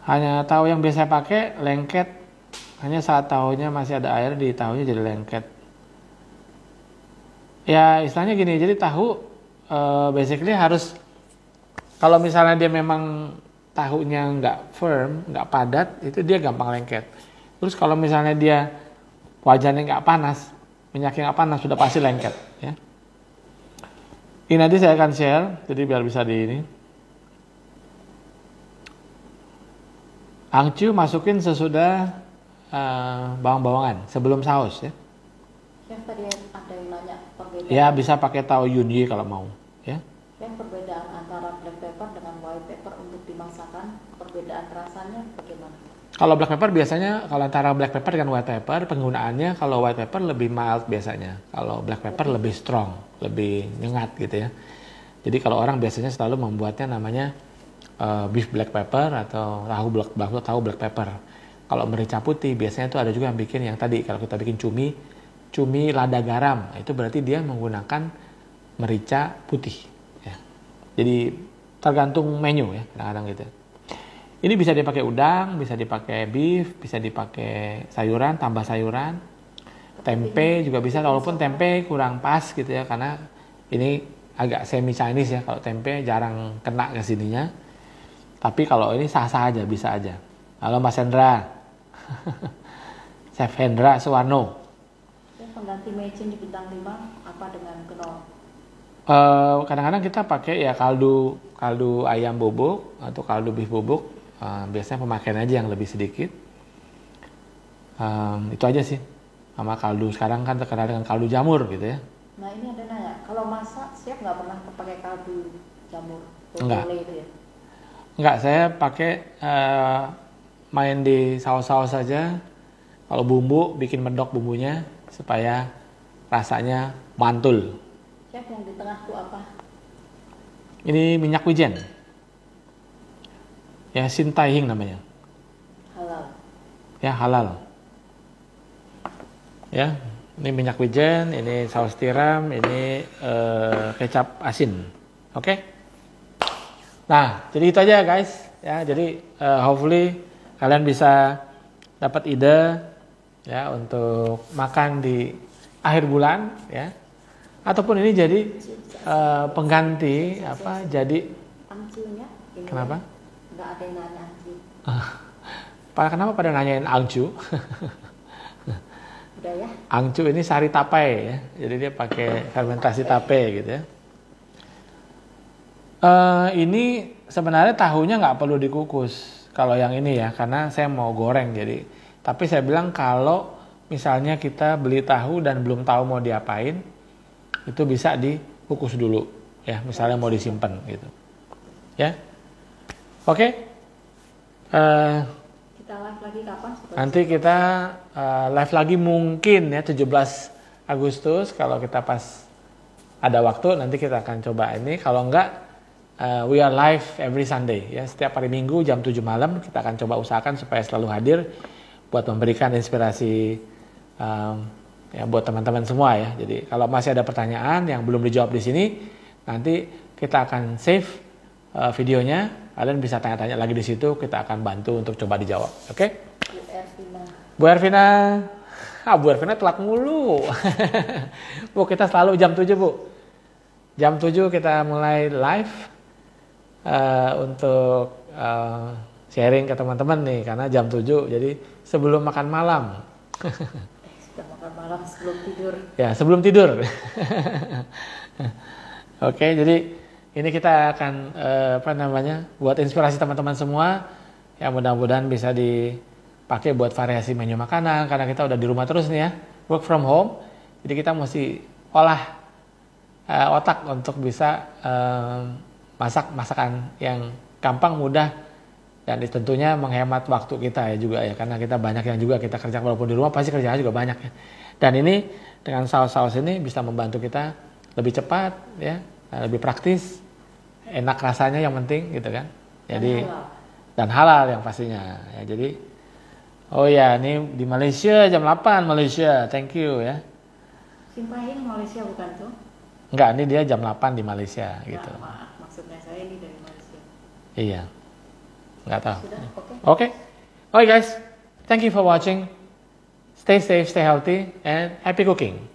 Hanya tahu yang biasa pakai lengket, hanya saat tahunya masih ada air di tahunya jadi lengket. Ya istilahnya gini, jadi tahu basically harus, kalau misalnya dia memang tahunya nggak firm, nggak padat, itu dia gampang lengket. Terus kalau misalnya dia wajannya nggak panas, minyaknya nggak panas, sudah pasti lengket. Ya. Ini nanti saya akan share, jadi biar bisa di ini. Angcu masukin sesudah bawang-bawangan, sebelum saus ya. Chef tadi ada yang nanya perbedaan. Ya bisa pakai tahu Yunyi kalau mau. Ya. Chef, perbedaan antara black pepper dengan white pepper untuk dimasakkan, perbedaan rasanya bagaimana? Kalau black pepper biasanya, kalau antara black pepper dengan white pepper, penggunaannya kalau white pepper lebih mild biasanya. Kalau black pepper lebih strong, lebih nyengat gitu ya. Jadi kalau orang biasanya selalu membuatnya namanya beef black pepper atau tahu black pepper. Kalau merica putih biasanya itu ada juga yang bikin yang tadi, kalau kita bikin cumi lada garam, itu berarti dia menggunakan merica putih. Ya. Jadi tergantung menu ya kadang-kadang gitu. Ini bisa dipakai udang, bisa dipakai beef, bisa dipakai sayuran, tambah sayuran. Tempe juga bisa, walaupun tempe kurang pas gitu ya, karena ini agak semi Chinese ya. Kalau tempe jarang kena ke sininya. Tapi kalau ini sah-sah aja, bisa aja. Halo Mas Hendra. Chef Hendra Suwarno. Pengganti mecin di bintang 5 apa dengan kenol? Kadang-kadang kita pakai ya kaldu ayam bubuk atau kaldu beef bubuk. Biasanya pemakaian aja yang lebih sedikit. Itu aja sih. Sama kaldu sekarang kan terkenal dengan kaldu jamur gitu ya. Nah ini ada nanya, kalau masak chef nggak pernah pakai kaldu jamur? Enggak. Itu ya? Enggak, saya pakai main di saus-saus saja. Kalau bumbu bikin medok bumbunya supaya rasanya mantul. Chef, yang di tengah itu apa? Ini minyak wijen. Ya, Sintaihing namanya. Halal. Ya, halal. Ya, Ini minyak wijen, ini saus tiram, ini kecap asin. Oke? Nah, jadi itu aja guys. Ya, jadi hopefully kalian bisa dapat ide ya untuk makan di akhir bulan ya. Ataupun ini jadi pengganti apa? Jadi Angcunya, kenapa? nggak ada yang nanya angcu. Kenapa pada nanyain angcu? Udah ya. Angcu ini sari tapai ya, jadi dia pakai fermentasi tape gitu ya. Ini sebenarnya tahunya nggak perlu dikukus kalau yang ini ya, karena saya mau goreng jadi. Tapi saya bilang kalau misalnya kita beli tahu dan belum tahu mau diapain, itu bisa dikukus dulu ya, misalnya mau disimpan gitu. Ya, oke. Kita live lagi kapan? Nanti kita live lagi mungkin ya 17 Agustus kalau kita pas ada waktu nanti kita akan coba ini. Kalau enggak we are live every Sunday ya, setiap hari Minggu jam 7 malam kita akan coba usahakan supaya selalu hadir buat memberikan inspirasi ya buat teman-teman semua ya. Jadi kalau masih ada pertanyaan yang belum dijawab di sini, nanti kita akan save videonya. Kalian bisa tanya-tanya lagi di situ, kita akan bantu untuk coba dijawab. Oke? Bu Ervina. Bu Ervina telat mulu. Bu, kita selalu jam 7, Bu. Jam 7 kita mulai live untuk sharing ke teman-teman nih, karena jam 7 jadi sebelum makan malam. Sudah makan malam sebelum tidur. Ya, sebelum tidur. Oke, jadi ini kita akan buat inspirasi teman-teman semua. Ya mudah-mudahan bisa dipakai buat variasi menu makanan, karena kita udah di rumah terus nih ya, work from home. Jadi kita mesti olah otak untuk bisa masak masakan yang gampang, mudah, dan tentunya menghemat waktu kita ya juga ya, karena kita banyak yang juga kita kerja walaupun di rumah pasti kerjanya juga banyak ya. Dan ini dengan saus-saus ini bisa membantu kita lebih cepat ya, lebih praktis, enak rasanya yang penting gitu kan. Jadi dan halal yang pastinya ya. Jadi oh ya, ini di Malaysia jam 8 Malaysia. Thank you ya. Simpahin Malaysia bukan tuh? Enggak, ini dia jam 8 di Malaysia gitu. Maaf, maksudnya saya ini dari Malaysia. Iya. Enggak tahu. Sudah, oke. Oke. Alright guys. Thank you for watching. Stay safe, stay healthy and happy cooking.